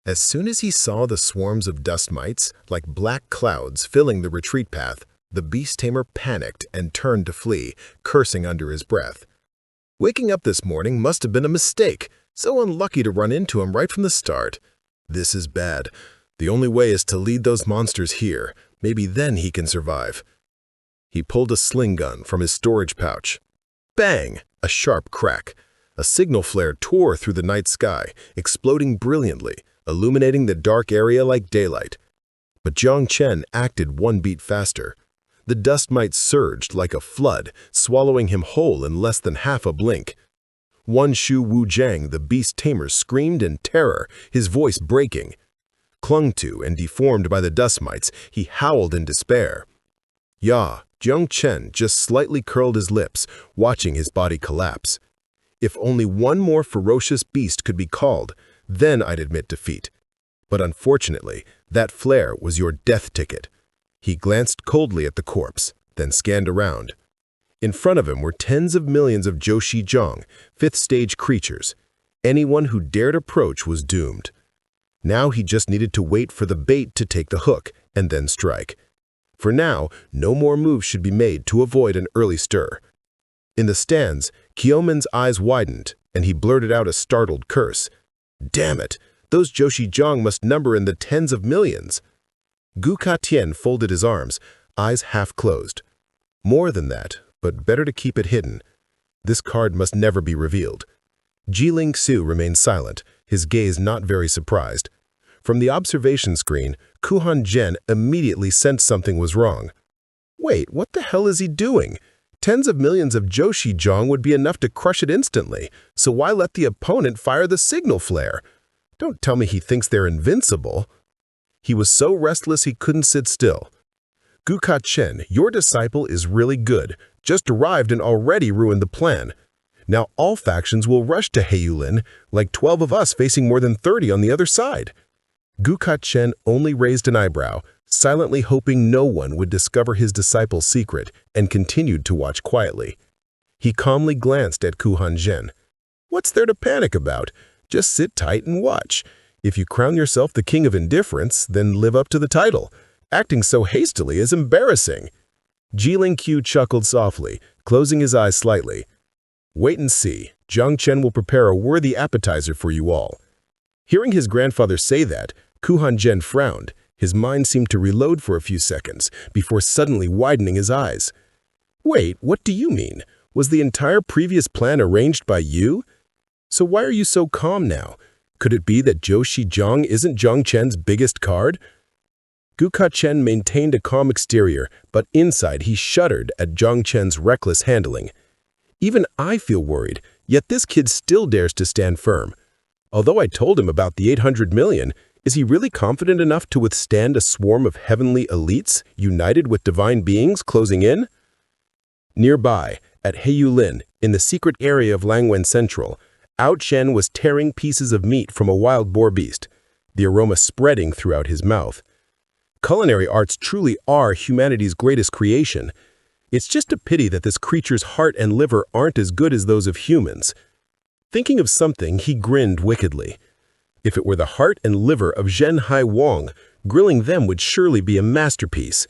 As soon as he saw the swarms of dust mites, like black clouds filling the retreat path, the beast tamer panicked and turned to flee, cursing under his breath. Waking up this morning must have been a mistake. So unlucky to run into him right from the start. This is bad. The only way is to lead those monsters here. Maybe then he can survive. He pulled a sling gun from his storage pouch. Bang! A sharp crack. A signal flare tore through the night sky, exploding brilliantly, illuminating the dark area like daylight. But Jiang Chen acted one beat faster. The dust mite surged like a flood, swallowing him whole in less than half a blink. One Shu Wu Zhang, the beast tamer, screamed in terror, his voice breaking. Clung to and deformed by the dust mites, he howled in despair. Jiang Chen just slightly curled his lips, watching his body collapse. If only one more ferocious beast could be called, then I'd admit defeat. But unfortunately, that flare was your death ticket. He glanced coldly at the corpse, then scanned around. In front of him were tens of millions of Joshi Zhang, fifth-stage creatures. Anyone who dared approach was doomed. Now he just needed to wait for the bait to take the hook, and then strike. For now, no more moves should be made to avoid an early stir. In the stands, Kyomen's eyes widened, and he blurted out a startled curse. Damn it! Those Joshi Zhang must number in the tens of millions. Gu Katian folded his arms, eyes half closed. More than that, but better to keep it hidden. This card must never be revealed. Jiling Xu remained silent, his gaze not very surprised. From the observation screen, Kuhan Zhen immediately sensed something was wrong. Wait, what the hell is he doing? Tens of millions of Joshi Zhang would be enough to crush it instantly, so why let the opponent fire the signal flare? Don't tell me he thinks they're invincible. He was so restless he couldn't sit still. Gu Ka-chen, your disciple is really good, just arrived and already ruined the plan. Now all factions will rush to Heiyulin, like 12 of us facing more than 30 on the other side. Gu Ka-chen only raised an eyebrow, silently hoping no one would discover his disciple's secret, and continued to watch quietly. He calmly glanced at Kuhan Zhen. What's there to panic about? Just sit tight and watch. If you crown yourself the king of indifference, then live up to the title. Acting so hastily is embarrassing. Jiling Qiu chuckled softly, closing his eyes slightly. Wait and see. Jiang Chen will prepare a worthy appetizer for you all. Hearing his grandfather say that, Kuhan Zhen frowned. His mind seemed to reload for a few seconds, before suddenly widening his eyes. Wait, what do you mean? Was the entire previous plan arranged by you? So why are you so calm now? Could it be that Joshi Zhang isn't Jiang Chen's biggest card? Gu Ka-chen maintained a calm exterior, but inside he shuddered at Jiang Chen's reckless handling. Even I feel worried, yet this kid still dares to stand firm. Although I told him about the 800 million, is he really confident enough to withstand a swarm of heavenly elites united with divine beings closing in? Nearby, at Heiyulin, in the secret area of Langwen Central, Ao Chen was tearing pieces of meat from a wild boar beast, the aroma spreading throughout his mouth. Culinary arts truly are humanity's greatest creation. It's just a pity that this creature's heart and liver aren't as good as those of humans. Thinking of something, he grinned wickedly. If it were the heart and liver of Zhen Hai Wang, grilling them would surely be a masterpiece.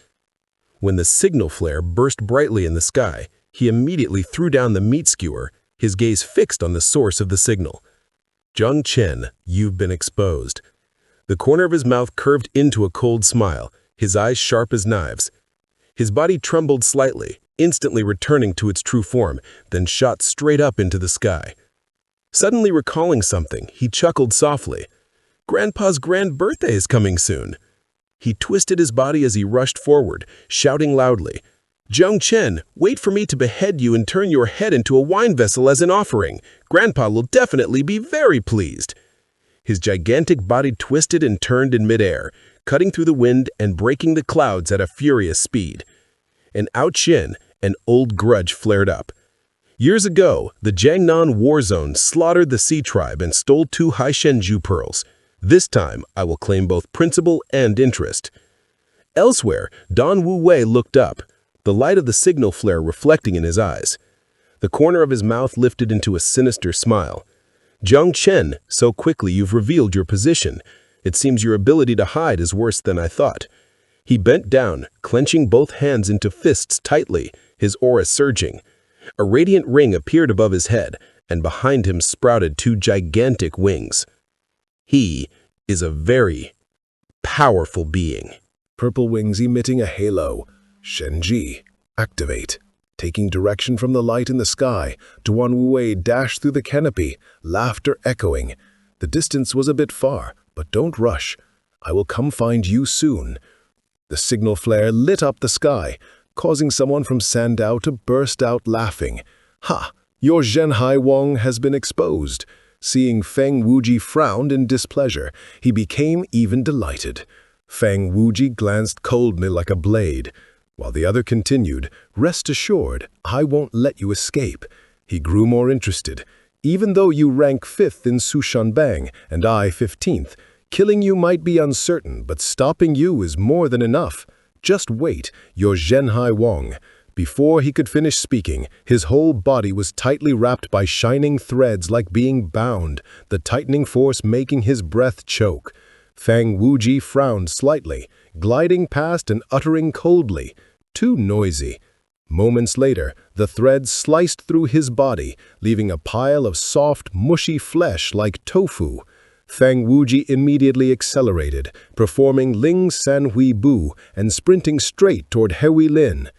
When the signal flare burst brightly in the sky, he immediately threw down the meat skewer, his gaze fixed on the source of the signal. Jiang Chen, you've been exposed. The corner of his mouth curved into a cold smile, his eyes sharp as knives. His body trembled slightly, instantly returning to its true form, then shot straight up into the sky. Suddenly recalling something, he chuckled softly. Grandpa's grand birthday is coming soon. He twisted his body as he rushed forward, shouting loudly, Jiang Chen, wait for me to behead you and turn your head into a wine vessel as an offering. Grandpa will definitely be very pleased. His gigantic body twisted and turned in midair, cutting through the wind and breaking the clouds at a furious speed. In Ao Chen, an old grudge flared up. Years ago, the Jiangnan war zone slaughtered the Sea tribe and stole 2 Haishenju pearls. This time, I will claim both principal and interest. Elsewhere, Don Wu Wei looked up, the light of the signal flare reflecting in his eyes. The corner of his mouth lifted into a sinister smile. Jiang Chen, so quickly you've revealed your position. It seems your ability to hide is worse than I thought." He bent down, clenching both hands into fists tightly, his aura surging. A radiant ring appeared above his head, and behind him sprouted two gigantic wings. He is a very powerful being. Purple wings emitting a halo. Shenji, activate. Taking direction from the light in the sky, Duan Wei dashed through the canopy, laughter echoing. The distance was a bit far, but don't rush. I will come find you soon. The signal flare lit up the sky, causing someone from Sandao to burst out laughing. "Ha! Your Zhenhai Wang has been exposed." Seeing Feng Wuji frowned in displeasure, he became even delighted. Feng Wuji glanced coldly like a blade, while the other continued, "Rest assured, I won't let you escape." He grew more interested. "Even though you rank 5th in Sushanbang and I 15th, killing you might be uncertain, but stopping you is more than enough. Just wait, your Zhenhai Wang." Before he could finish speaking, his whole body was tightly wrapped by shining threads like being bound, the tightening force making his breath choke. Feng Wuji frowned slightly, gliding past and uttering coldly, "Too noisy." Moments later, the threads sliced through his body, leaving a pile of soft, mushy flesh like tofu. Feng Wuji immediately accelerated, performing Ling San Hui Bu and sprinting straight toward Hui Lin.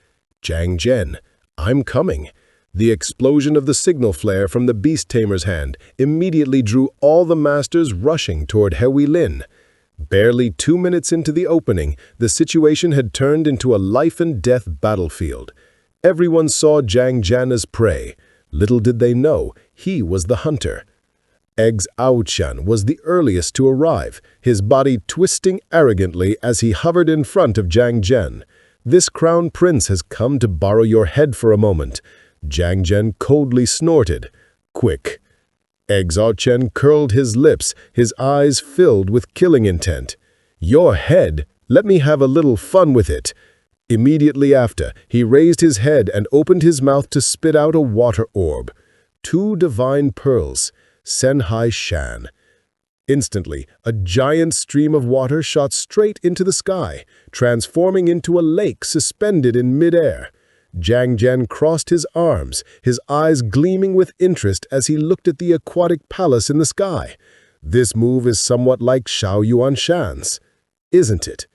"Jiang Zhen, I'm coming." The explosion of the signal flare from the beast tamer's hand immediately drew all the masters rushing toward Hui Lin. Barely 2 minutes into the opening, the situation had turned into a life-and-death battlefield. Everyone saw Jiang Zhen as prey. Little did they know, he was the hunter. Eggs Aochan was the earliest to arrive, his body twisting arrogantly as he hovered in front of Jiang Zhen. "This crown prince has come to borrow your head for a moment." Jiang Zhen coldly snorted. "Quick." Eggs Aochan curled his lips, his eyes filled with killing intent. "Your head? Let me have a little fun with it." Immediately after, he raised his head and opened his mouth to spit out a water orb. 2 divine pearls. Senhai Shan. Instantly, a giant stream of water shot straight into the sky, transforming into a lake suspended in midair. Jiang Zhen crossed his arms, his eyes gleaming with interest as he looked at the aquatic palace in the sky. This move is somewhat like Xiao Yuanshan's, isn't it?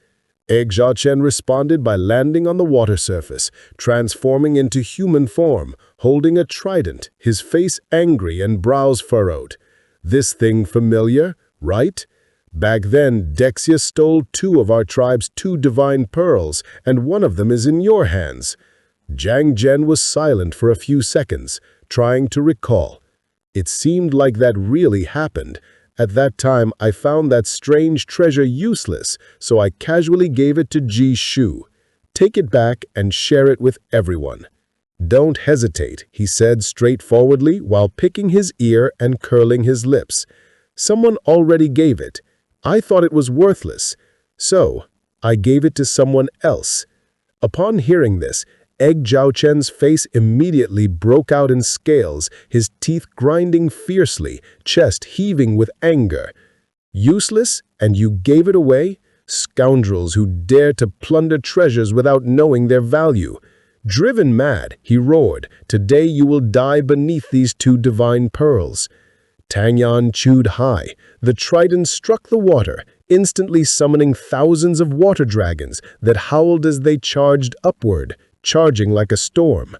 Egg Zhaochen responded by landing on the water surface, transforming into human form, holding a trident, his face angry and brows furrowed. "This thing familiar, right? Back then, Dexia stole 2 of our tribe's 2 divine pearls, and one of them is in your hands." Jiang Zhen was silent for a few seconds, trying to recall. It seemed like that really happened. At that time, I found that strange treasure useless, so I casually gave it to Ji Shu. "Take it back and share it with everyone." "Don't hesitate," he said straightforwardly while picking his ear and curling his lips. "Someone already gave it. I thought it was worthless, so I gave it to someone else." Upon hearing this, Egg Zhaochen's face immediately broke out in scales, his teeth grinding fiercely, chest heaving with anger. "Useless, and you gave it away? Scoundrels who dare to plunder treasures without knowing their value." Driven mad, he roared, "Today you will die beneath these 2 divine pearls." Tang Yan chewed high. The trident struck the water, instantly summoning thousands of water dragons that howled as they charged upward, charging like a storm.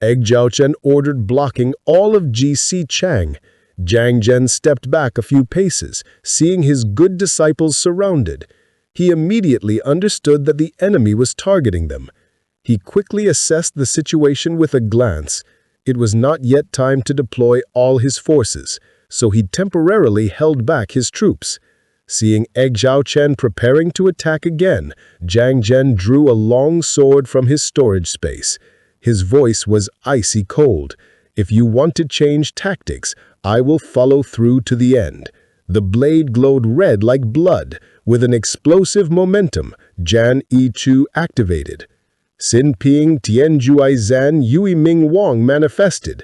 Egg Zhaochen ordered blocking all of Ji Chang. Jiang Zhen stepped back a few paces, seeing his good disciples surrounded. He immediately understood that the enemy was targeting them. He quickly assessed the situation with a glance. It was not yet time to deploy all his forces, so he temporarily held back his troops. Seeing Egg Zhaochen preparing to attack again, Jiang Zhen drew a long sword from his storage space. His voice was icy cold. "If you want to change tactics, I will follow through to the end." The blade glowed red like blood. With an explosive momentum, Jan Yichu activated. Xin Ping Tianjuai Zan Yui Ming Wang manifested.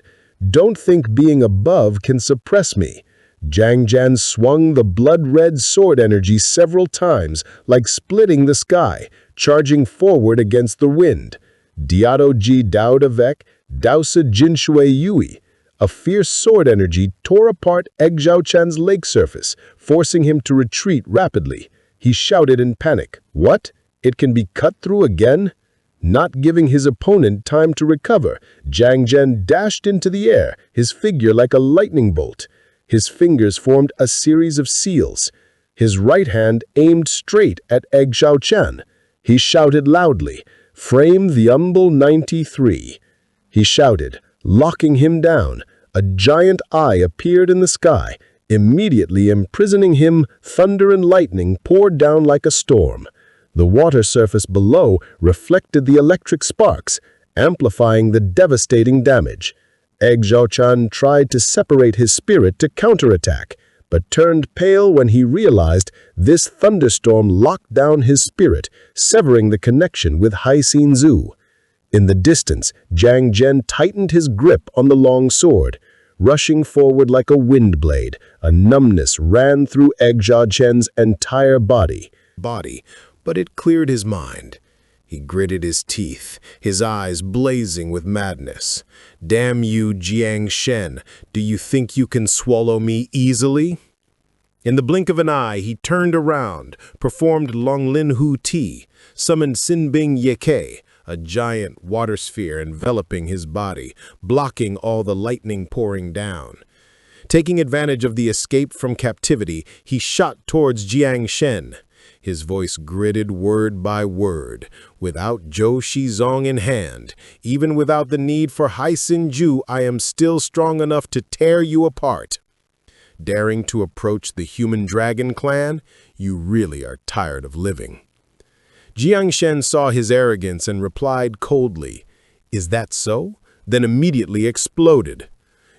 "Don't think being above can suppress me." Jiang Jian swung the blood-red sword energy several times, like splitting the sky, charging forward against the wind. Diado Ji Dao De Vec, Daosa Jinshui Yui. A fierce sword energy tore apart Egg Zhaochan's lake surface, forcing him to retreat rapidly. He shouted in panic, "What? It can be cut through again?" Not giving his opponent time to recover, Jiang Jian dashed into the air, his figure like a lightning bolt. His fingers formed a series of seals. His right hand aimed straight at Egg Zhaochan. He shouted loudly, "Frame the humble 93. He shouted, locking him down. A giant eye appeared in the sky, immediately imprisoning him. Thunder and lightning poured down like a storm. The water surface below reflected the electric sparks, amplifying the devastating damage. Egg Zhaochan tried to separate his spirit to counterattack, but turned pale when he realized this thunderstorm locked down his spirit, severing the connection with Haixin Zhu. In the distance, Jiang Jian tightened his grip on the long sword. Rushing forward like a wind blade, a numbness ran through Egg Zhaochan's entire body. But it cleared his mind. He gritted his teeth, his eyes blazing with madness. "Damn you, Jiang Shen, do you think you can swallow me easily?" In the blink of an eye, he turned around, performed Longlin Hu Ti, summoned Sinbing Yeke, a giant water sphere enveloping his body, blocking all the lightning pouring down. Taking advantage of the escape from captivity, he shot towards Jiang Shen. His voice gritted word by word. "Without Zhou Shizong in hand, even without the need for Haixin Zhu, I am still strong enough to tear you apart. Daring to approach the human dragon clan? You really are tired of living." Jiang Shen saw his arrogance and replied coldly, "Is that so?" Then immediately exploded.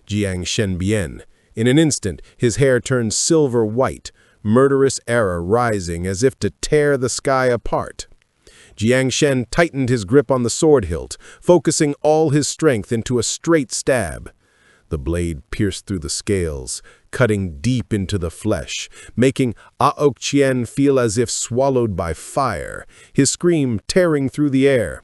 Jiang Shen Bien. In an instant, his hair turned silver white, murderous arrow rising as if to tear the sky apart. Jiang Shen tightened his grip on the sword hilt, focusing all his strength into a straight stab. The blade pierced through the scales, cutting deep into the flesh, making Aok Qian feel as if swallowed by fire, his scream tearing through the air.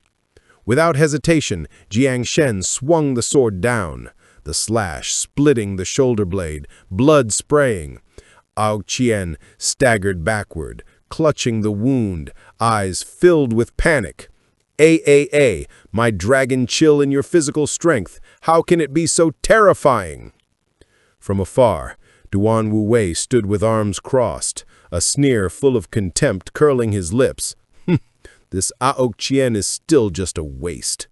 Without hesitation, Jiang Shen swung the sword down, the slash splitting the shoulder blade, blood spraying. Aok Qian staggered backward, clutching the wound, eyes filled with panic. My dragon chill in your physical strength. How can it be so terrifying?" From afar, Duan Wu Wei stood with arms crossed, a sneer full of contempt curling his lips. This Aok Qian is still just a waste.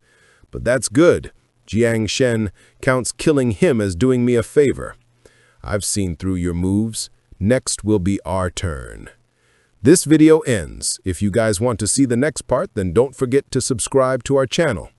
But that's good. Jiang Shen counts killing him as doing me a favor. I've seen through your moves. Next will be our turn. This video ends. If you guys want to see the next part, then don't forget to subscribe to our channel.